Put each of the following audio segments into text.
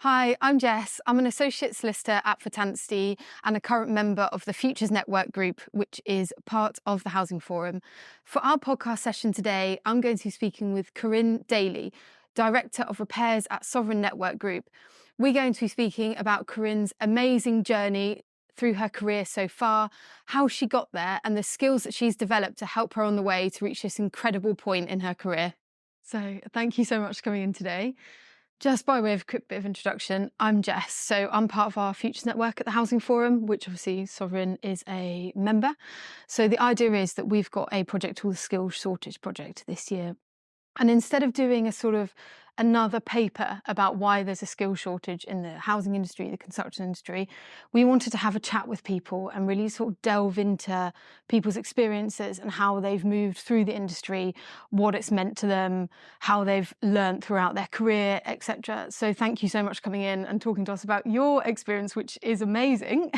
Hi, I'm Jess. I'm an associate solicitor at Anstey and a current member of the Futures Network group, which is part of the Housing Forum. For our podcast session today, I'm going to be speaking with Corinne Daley, Director of Repairs at Sovereign Network Group. We're going to be speaking about Corinne's amazing journey through her career so far, how she got there, and the skills that she's developed to help her on the way to reach this incredible point in her career. So thank you so much for coming in today. Just by way of a quick bit of introduction, I'm Jess. So I'm part of our Futures Network at the Housing Forum, which obviously Sovereign is a member. So the idea is that we've got a project called the Skills Shortage Project this year. And instead of doing a sort of another paper about why there's a skill shortage in the housing industry, the construction industry, we wanted to have a chat with people and really sort of delve into people's experiences and how they've moved through the industry, what it's meant to them, how they've learned throughout their career, etc. So thank you so much for coming in and talking to us about your experience, which is amazing.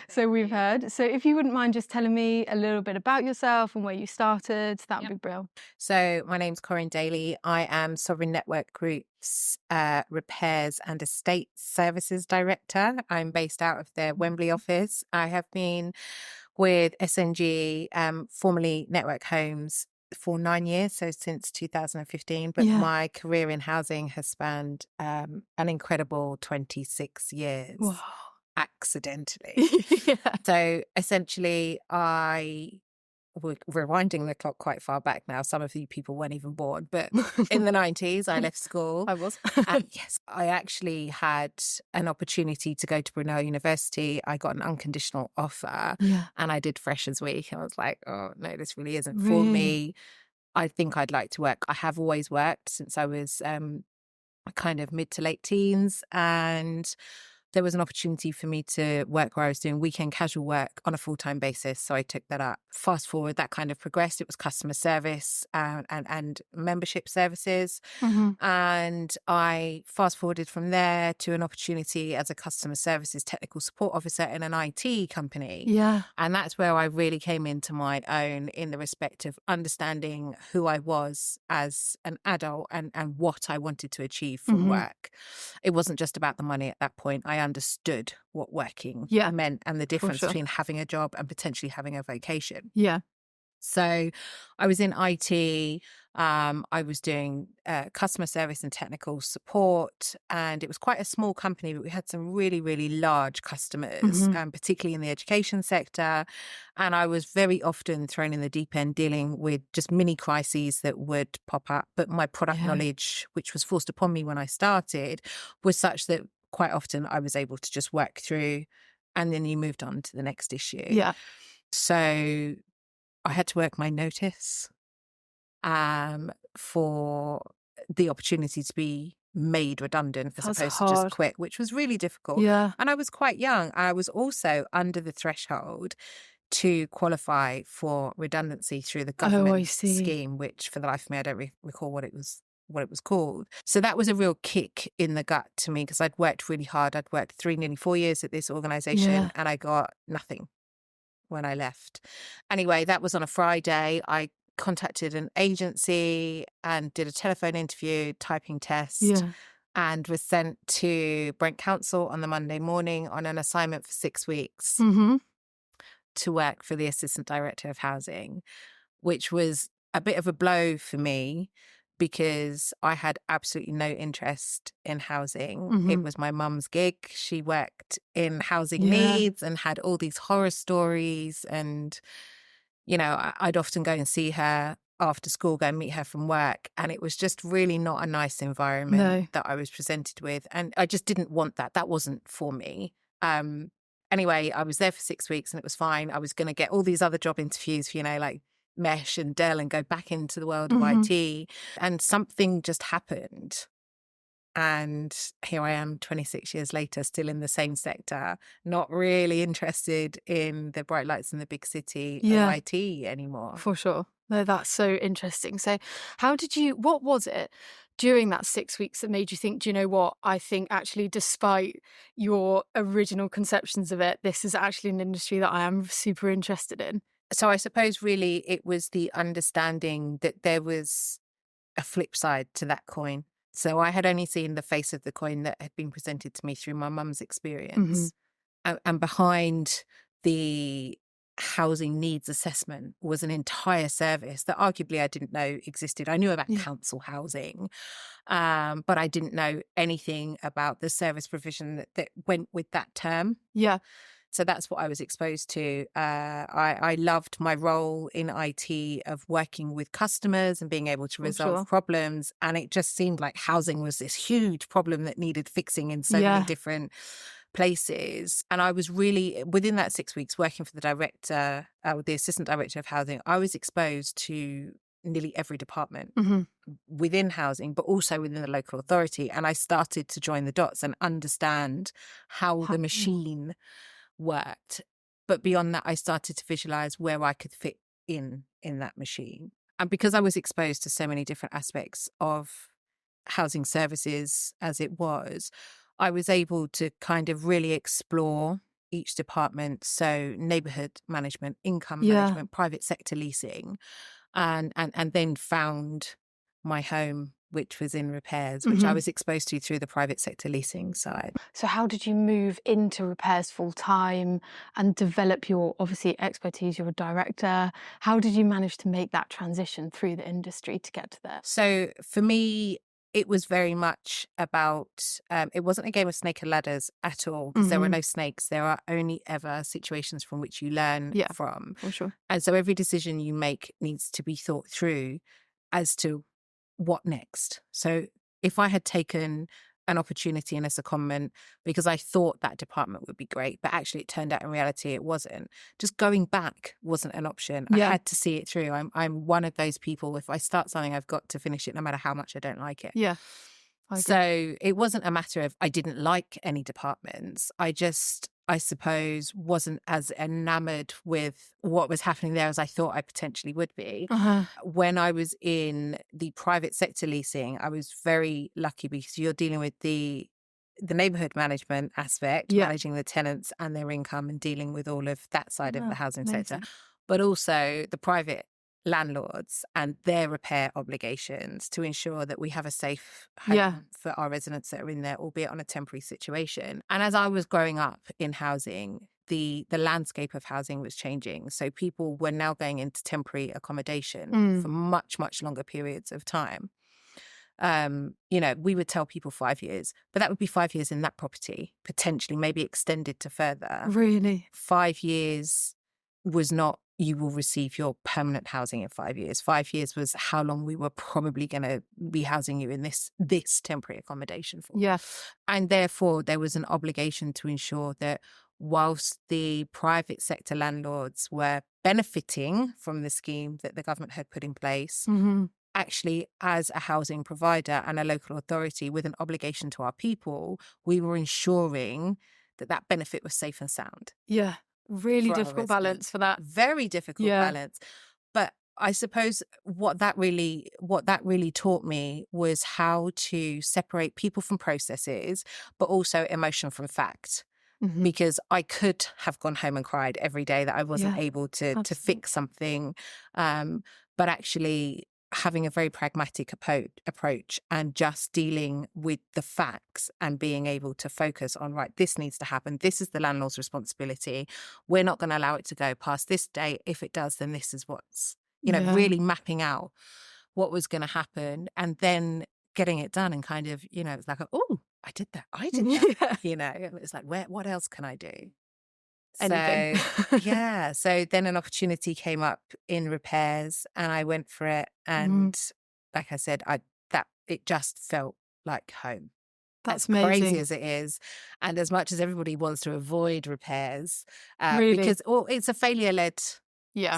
So we've heard. So if you wouldn't mind just telling me a little bit about yourself and where you started, that would be brilliant. So my name's Corinne Daley. I am Sovereign Network Group's Repairs and Estate Services Director. I'm based out of their Wembley office. I have been with SNG, formerly Network Homes, for 9 years, so since 2015. But Yeah. my career in housing has spanned an incredible 26 years. Wow. Accidentally. Yeah. So essentially, we're rewinding the clock quite far back now. Some of you people weren't even born, but in the 90s, I left school. I was. And yes, I actually had an opportunity to go to Brunel University. I got an unconditional offer Yeah. and I did Freshers Week. I was like, oh no, this really isn't for Really? me. I think I'd like to work. I have always worked since I was kind of mid to late teens, and there was an opportunity for me to work where I was doing weekend casual work on a full-time basis. So I took that up. Fast forward, that kind of progressed. It was customer service and membership services. Mm-hmm. And I fast forwarded from there to an opportunity as a customer services technical support officer in an IT company. Yeah. And that's where I really came into my own in the respect of understanding who I was as an adult and what I wanted to achieve from Mm-hmm. work. It wasn't just about the money at that point. I understood what working meant and the difference sure. between having a job and potentially having a vocation. Yeah. So I was in IT, I was doing customer service and technical support, and it was quite a small company, but we had some really, really large customers, Mm-hmm. particularly in the education sector. And I was very often thrown in the deep end dealing with just mini crises that would pop up. But my product knowledge, which was forced upon me when I started, was such that quite often I was able to just work through, and then you moved on to the next issue. Yeah. So I had to work my notice for the opportunity to be made redundant as That's opposed to just hard. quit, which was really difficult. Yeah. And I was quite young. I was also under the threshold to qualify for redundancy through the Oh, I government see. scheme, which for the life of me, I don't recall what it was called. So that was a real kick in the gut to me because I'd worked really hard. I'd worked nearly 4 years at this organization and I got nothing when I left. Anyway, that was on a Friday. I contacted an agency and did a telephone interview, typing test, and was sent to Brent Council on the Monday morning on an assignment for 6 weeks Mm-hmm. to work for the Assistant Director of Housing, which was a bit of a blow for me because I had absolutely no interest in housing. Mm-hmm. It was my mum's gig. She worked in housing needs and had all these horror stories. And, you know, I'd often go and see her after school, go and meet her from work. And it was just really not a nice environment that I was presented with. And I just didn't want that. That wasn't for me. Anyway, I was there for 6 weeks and it was fine. I was going to get all these other job interviews, you know, like Mesh and Dell, and go back into the world of IT. And something just happened. And here I am 26 years later, still in the same sector, not really interested in the bright lights in the big city of IT anymore. For sure. No, that's so interesting. So what was it during that 6 weeks that made you think, do you know what? I think actually, despite your original conceptions of it, this is actually an industry that I am super interested in. So I suppose really it was the understanding that there was a flip side to that coin. So I had only seen the face of the coin that had been presented to me through my mum's experience. And behind the housing needs assessment was an entire service that arguably I didn't know existed. I knew about council housing, but I didn't know anything about the service provision that went with that term. Yeah. So that's what I was exposed to. I loved my role in IT of working with customers and being able to resolve problems. And it just seemed like housing was this huge problem that needed fixing in so many different places. And I was really, within that 6 weeks, working for the director, the assistant director of housing, I was exposed to nearly every department within housing, but also within the local authority. And I started to join the dots and understand how the machine worked. But beyond that, I started to visualize where I could fit in that machine. And because I was exposed to so many different aspects of housing services as it was, I was able to kind of really explore each department. So neighborhood management, income management, private sector leasing, and then found my home, which was in repairs, which I was exposed to through the private sector leasing side. So how did you move into repairs full time and develop your, obviously, expertise? You're a director. How did you manage to make that transition through the industry to get to there? So for me, it was very much about, it wasn't a game of snake and ladders at all, because there were no snakes. There are only ever situations from which you learn from. For sure. And so every decision you make needs to be thought through as to what next. So if I had taken an opportunity in a secondment because I thought that department would be great, but actually it turned out in reality it wasn't, just going back wasn't an option. I had to see it through. I'm one of those people, if I start something, I've got to finish it no matter how much I don't like it. Yeah. So it wasn't a matter of I didn't like any departments. I suppose, wasn't as enamored with what was happening there as I thought I potentially would be. When I was in the private sector leasing, I was very lucky because you're dealing with the neighborhood management aspect, managing the tenants and their income and dealing with all of that side of the housing sector, but also the private landlords and their repair obligations to ensure that we have a safe home for our residents that are in there, albeit on a temporary situation. And as I was growing up in housing, the landscape of housing was changing. So people were now going into temporary accommodation for much, much longer periods of time. We would tell people 5 years, but that would be 5 years in that property, potentially maybe extended to further. Really? 5 years was not, you will receive your permanent housing in 5 years. 5 years was how long we were probably going to be housing you in this temporary accommodation for. Yeah. And therefore, there was an obligation to ensure that whilst the private sector landlords were benefiting from the scheme that the government had put in place, actually, as a housing provider and a local authority with an obligation to our people, we were ensuring that benefit was safe and sound. Yeah. Really difficult balance for that. Very difficult balance. But I suppose what that really taught me was how to separate people from processes, but also emotion from fact. Because I could have gone home and cried every day that I wasn't able to fix something. But actually having a very pragmatic approach and just dealing with the facts and being able to focus on, right, this needs to happen. This is the landlord's responsibility. We're not going to allow it to go past this date. If it does, then this is what's, really mapping out what was going to happen and then getting it done and kind of, it's like, oh, I did that. It's like, what else can I do? Anything. So then an opportunity came up in repairs and I went for it. And like I said, it just felt like home. That's as crazy amazing. as it is. And as much as everybody wants to avoid repairs, Really? because it's a failure-led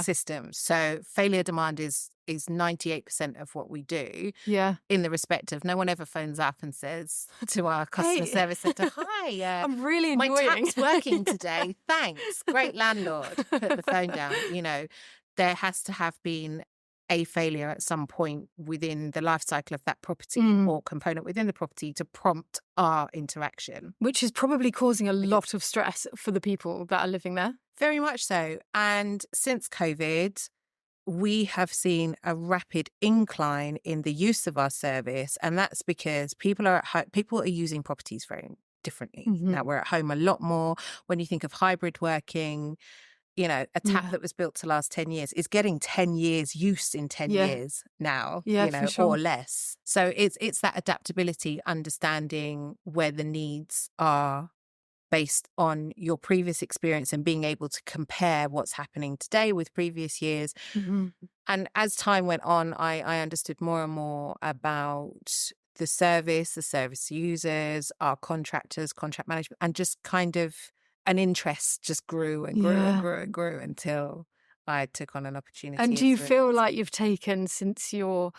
system. So failure demand is 98% of what we do. Yeah. In the respect of no one ever phones up and says to our customer service center, hi, I'm really enjoying. My tap's working today. Thanks. Great landlord. Put the phone down. There has to have been a failure at some point within the life cycle of that property or component within the property to prompt our interaction. Which is probably causing a lot of stress for the people that are living there. Very much so. And since COVID, we have seen a rapid incline in the use of our service, and that's because people are using properties very differently. Now we're at home a lot more. When you think of hybrid working, a tap Yeah. that was built to last 10 years is getting 10 years use in 10 Yeah. years now, Yeah, for or sure. less. So it's that adaptability, understanding where the needs are based on your previous experience and being able to compare what's happening today with previous years. And as time went on, I understood more and more about the service users, our contractors, contract management, and just kind of an interest just grew and grew and Yeah. grew and grew until I took on an opportunity. And do you as a- feel like you've taken, since you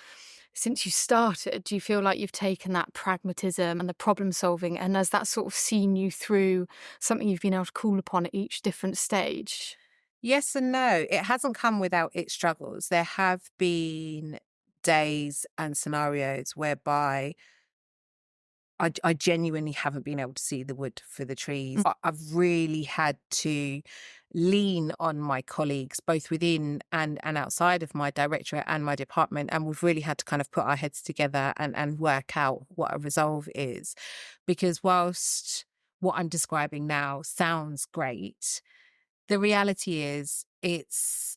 started, do you feel like you've taken that pragmatism and the problem solving, and has that sort of seen you through something you've been able to call upon at each different stage? Yes and no. It hasn't come without its struggles. There have been days and scenarios whereby I genuinely haven't been able to see the wood for the trees. I've really had to lean on my colleagues, both within and outside of my directorate and my department. And we've really had to kind of put our heads together and work out what a resolve is. Because whilst what I'm describing now sounds great, the reality is it's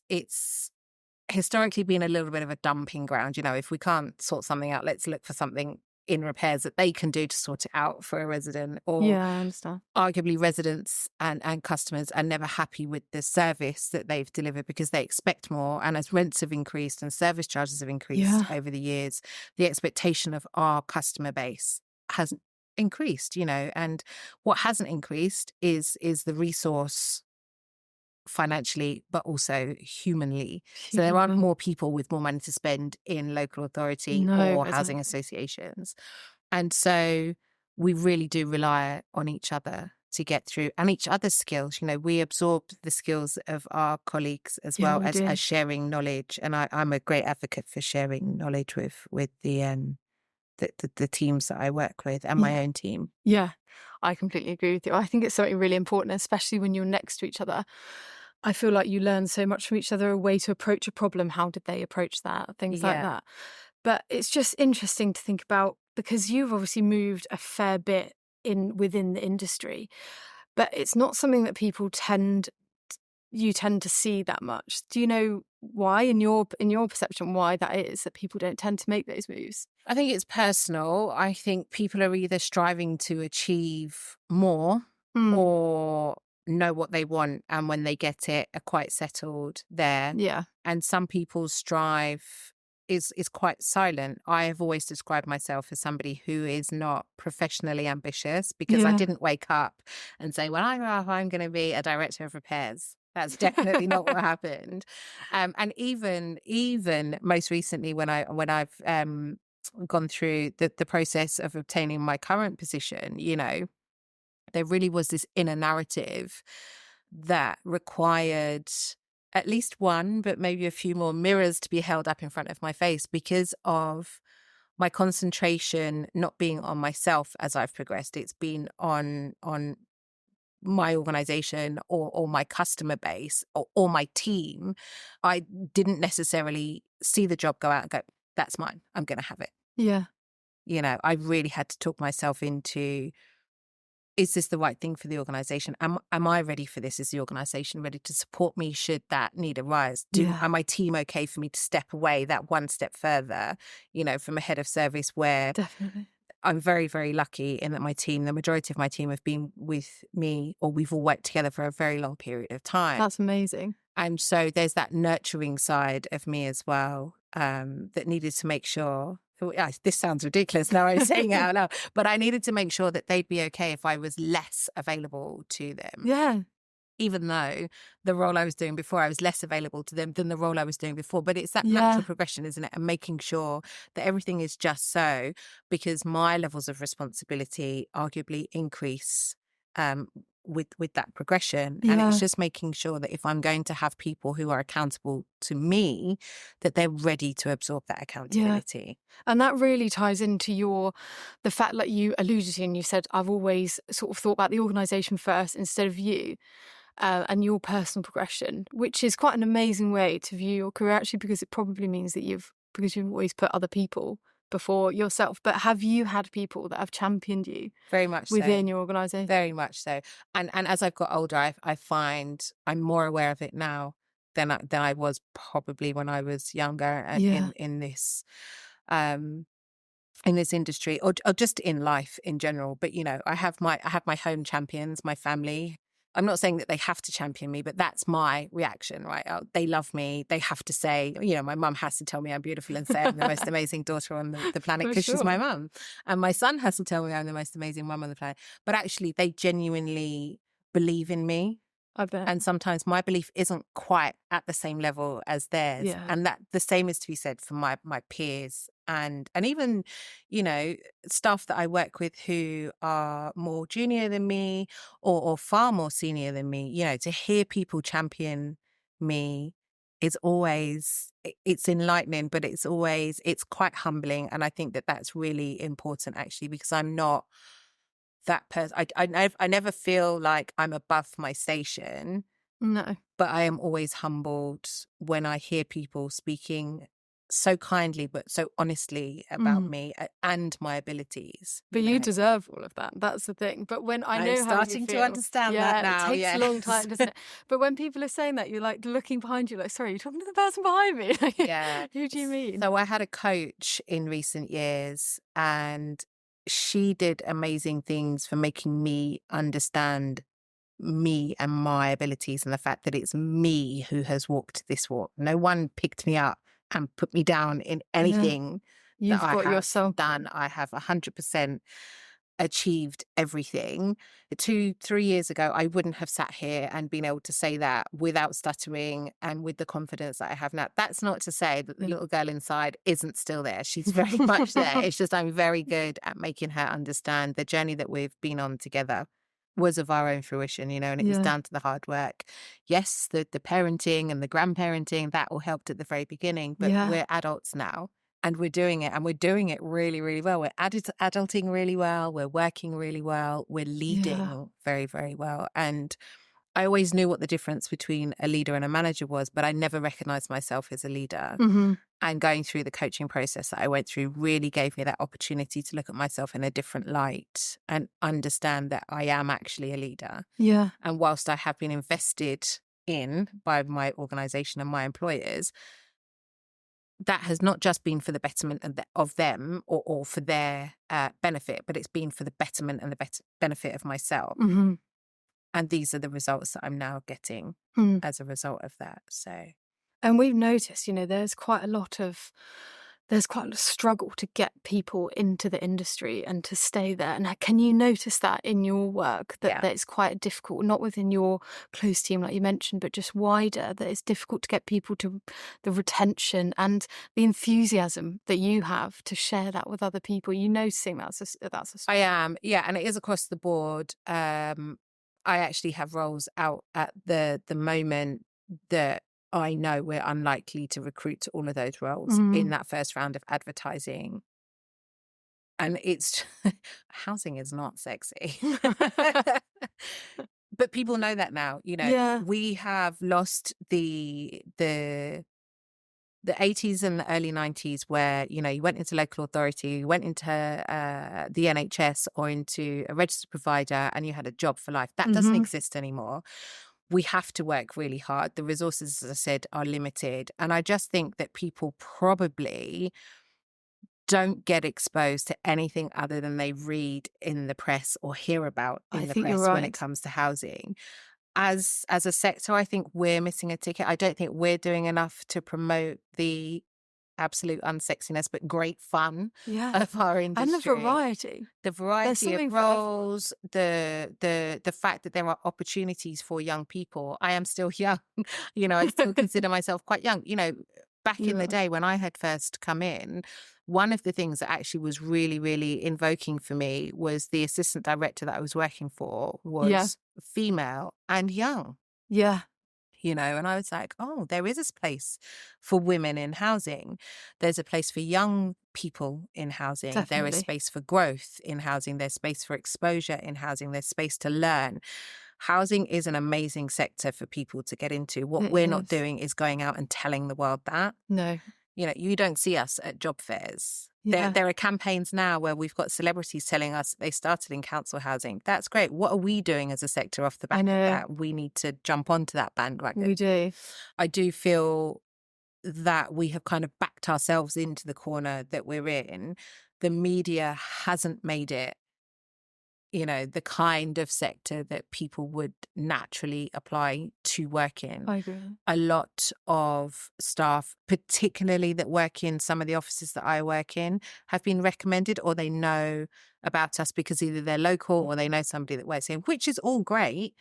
historically been a little bit of a dumping ground. If we can't sort something out, let's look for something in repairs that they can do to sort it out for a resident. Or Yeah, I understand. arguably residents and customers are never happy with the service that they've delivered because they expect more. And as rents have increased and service charges have increased over the years, the expectation of our customer base has increased, and what hasn't increased is the resource financially, but also humanly. So there aren't more people with more money to spend in local authority No, or housing exactly. associations. And so we really do rely on each other to get through, and each other's skills. We absorb the skills of our colleagues as Yeah, well we as do. sharing knowledge. And I'm a great advocate for sharing knowledge with the teams that I work with and my own team. Yeah, I completely agree with you. I think it's something really important, especially when you're next to each other. I feel like you learn so much from each other, a way to approach a problem. How did they approach that? Things like Yeah. that. But it's just interesting to think about, because you've obviously moved a fair bit within the industry, but it's not something that you tend to see that much. Do you know why, in your perception, why that is, that people don't tend to make those moves? I think it's personal. I think people are either striving to achieve more or know what they want, and when they get it, are quite settled there. Yeah. And some people's strive is quite silent. I have always described myself as somebody who is not professionally ambitious, because I Yeah. didn't wake up and say, well, I grow up, I'm going to be a director of repairs. That's definitely not what happened. And even most recently, when I've gone through the process of obtaining my current position, there really was this inner narrative that required at least one, but maybe a few more mirrors to be held up in front of my face, because of my concentration not being on myself as I've progressed. It's been on my organization or my customer base or my team. I didn't necessarily see the job go out and go, that's mine, I'm going to have it. Yeah. I really had to talk myself into, is this the right thing for the organization? Am I ready for this? Is the organization ready to support me should that need arise? Are my team okay for me to step away that one step further, from a head of service, where Definitely. I'm very, very lucky in that the majority of my team have been with me, or we've all worked together for a very long period of time. That's amazing. And so there's that nurturing side of me as well, that needed to make sure, this sounds ridiculous now I'm saying it out loud, but I needed to make sure that they'd be okay if I was less available to them. Yeah. Even though the role I was doing before, I was less available to them than the role I was doing before. But it's that natural progression, isn't it? And making sure that everything is just so, because my levels of responsibility arguably increase with that progression. And it's just making sure that if I'm going to have people who are accountable to me, that they're ready to absorb that accountability. And that really ties into the fact that you alluded to, and you said, I've always sort of thought about the organisation first instead of you. and your personal progression, which is quite an amazing way to view your career, actually, because it probably means that you've always put other people before yourself. But have you had people that have championed you Very much within so. your organisation? Very much so. And as I've got older, I find I'm more aware of it now than I was probably when I was younger Yeah. in this industry, or just in life in general. But I have my home champions, my family. I'm not saying that they have to champion me, but that's my reaction, right? They love me. They have to say, my mum has to tell me I'm beautiful and say I'm the most amazing daughter on the planet, because she's my mum. And my son has to tell me I'm the most amazing mum on the planet. But actually, they genuinely believe in me. I bet. And sometimes my belief isn't quite at the same level as theirs. Yeah. And that the same is to be said for my peers and even, staff that I work with who are more junior than me or far more senior than me. To hear people champion me is always, it's enlightening, but it's quite humbling. And I think that that's really important, actually, because I'm not that person. I never feel like I'm above my station. No. But I am always humbled when I hear people speaking so kindly but so honestly about me and my abilities. But you deserve all of that. That's the thing. But when I know I'm how starting you to feel, understand that now. it takes a long time, doesn't it? But when people are saying that, you're like looking behind you, like, sorry, you're talking to the person behind me. Yeah. Who do you mean? So I had a coach in recent years, and she did amazing things for making me understand me and my abilities and the fact that it's me who has walked this walk. No one picked me up and put me down in anything You've that I got have yourself done. I have 100% achieved everything. 2-3 years ago, I wouldn't have sat here and been able to say that without stuttering and with the confidence that I have now. That's not to say that the little girl inside isn't still there. She's very much there. It's just I'm very good at making her understand the journey that we've been on together was of our own fruition, and it was down to the hard work. Yes, the parenting and the grandparenting, that all helped at the very beginning, but we're adults now. And we're doing it, and we're doing it really, really well. We're adulting really well. We're working really well. We're leading very, very well. And I always knew what the difference between a leader and a manager was, but I never recognized myself as a leader. And going through the coaching process that I went through really gave me that opportunity to look at myself in a different light and understand that I am actually a leader. Yeah. And whilst I have been invested in by my organization and my employers, that has not just been for the betterment of them or for their benefit, but it's been for the betterment and the benefit of myself. And these are the results that I'm now getting as a result of that. So, and we've noticed, there's quite a lot of struggle to get people into the industry and to stay there. And can you notice that in your work, that it's quite difficult, not within your close team, like you mentioned, but just wider, that it's difficult to get people to the retention and the enthusiasm that you have to share that with other people? You noticing that's a I am, and it is across the board. I actually have roles out at the moment that I know we're unlikely to recruit to all of those roles in that first round of advertising. And it's housing is not sexy. But people know that now. We have lost the 80s and the early 90s where, you went into local authority, you went into the NHS or into a registered provider and you had a job for life. That doesn't exist anymore. We have to work really hard. The resources, as I said, are limited. And I just think that people probably don't get exposed to anything other than they read in the press or hear about in the press when it comes to housing. As a sector, I think we're missing a ticket. I don't think we're doing enough to promote the absolute unsexiness but great fun of our industry. And the variety of roles, the fact that there are opportunities for young people. I am still young. I still consider myself quite young. Back in the day when I had first come in, one of the things that actually was really, really invoking for me was the assistant director that I was working for was female and young. And I was like, oh, there is a place for women in housing. There's a place for young people in housing. Definitely. There is space for growth in housing. There's space for exposure in housing. There's space to learn. housing is an amazing sector for people to get into. What we're not doing is going out and telling the world that. No. You know, you don't see us at job fairs. Yeah. There are campaigns now where we've got celebrities telling us they started in council housing. That's great. What are we doing as a sector off the back of that? We need to jump onto that bandwagon. We do. I do feel that we have kind of backed ourselves into the corner that we're in. The media hasn't made it, you know, the kind of sector that people would naturally apply to work in. I agree. A lot of staff, particularly that work in some of the offices that I work in, have been recommended, or they know about us because either they're local or they know somebody that works in, which is all great.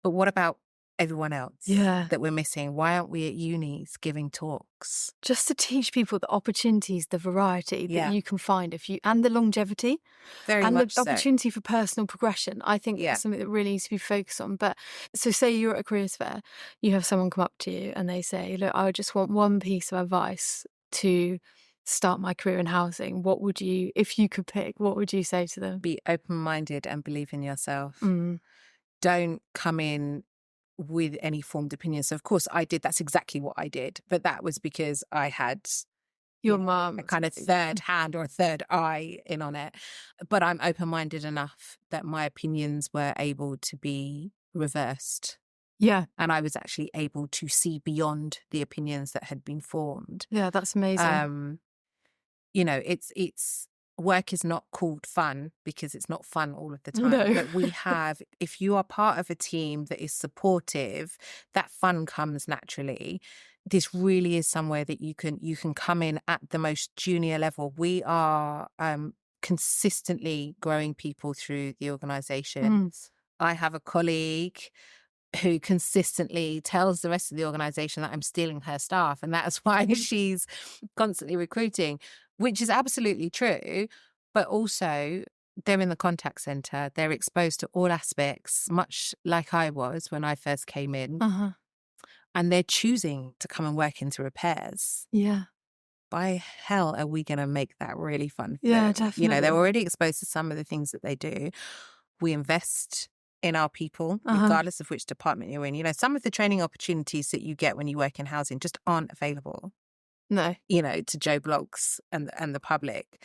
But what about everyone else that we're missing? Why aren't we at unis giving talks? Just to teach people the opportunities, the variety that you can find and the longevity. Very and much the opportunity for personal progression. I think that's something that really needs to be focused on. But so say you're at a careers fair, you have someone come up to you and they say, look, I just want one piece of advice to start my career in housing. What would you, if you could pick, what would you say to them? Be open-minded and believe in yourself. Don't come in with any formed opinions. So of course I did. That's exactly what I did. But that was because I had your mum, a kind of third hand or a third eye in on it. But I'm open-minded enough that my opinions were able to be reversed. Yeah. And I was actually able to see beyond the opinions that had been formed. Yeah, that's amazing. You know, it's work is not called fun because it's not fun all of the time. No. But we have, if you are part of a team that is supportive, that fun comes naturally. This really is somewhere that you can come in at the most junior level. We are consistently growing people through the organisation. I have a colleague who consistently tells the rest of the organisation that I'm stealing her staff, and that's why she's constantly recruiting, which is absolutely true. But also, they're in the contact centre. They're exposed to all aspects, much like I was when I first came in. And they're choosing to come and work into repairs. Yeah. By hell are we going to make that really fun? Yeah, definitely. You know, they're already exposed to some of the things that they do. We invest in our people, regardless of which department you're in. You know, some of the training opportunities that you get when you work in housing just aren't available. No. You know, to Joe Blogs and the public.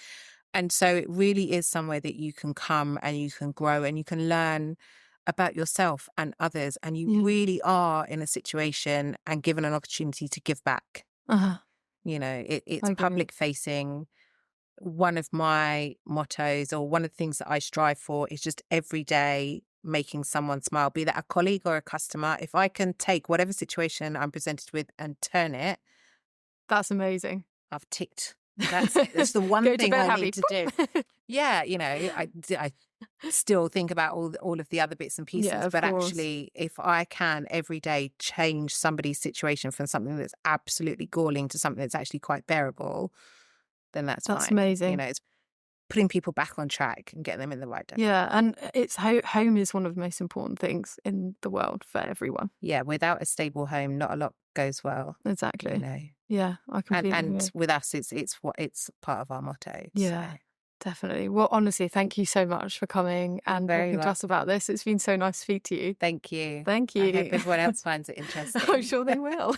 And so it really is somewhere that you can come and you can grow and you can learn about yourself and others. And you really are in a situation and given an opportunity to give back. You know, it's public facing. One of my mottos, or one of the things that I strive for, is just every day making someone smile, be that a colleague or a customer. If I can take whatever situation I'm presented with and turn it, that's amazing. I've ticked. That's the one thing I need to do. Yeah, you know, I still think about all of the other bits and pieces, but actually, if I can every day change somebody's situation from something that's absolutely galling to something that's actually quite bearable, then that's fine. Amazing. You know, it's putting people back on track and getting them in the right direction. Yeah, and it's home is one of the most important things in the world for everyone. Yeah, without a stable home, not a lot goes well. Exactly. You know. Yeah, I completely agree. And with us, it's part of our motto. Yeah, definitely. Well, honestly, thank you so much for coming and talking to us about this. It's been so nice to speak to you. Thank you. Thank you. I hope everyone else finds it interesting. I'm sure they will.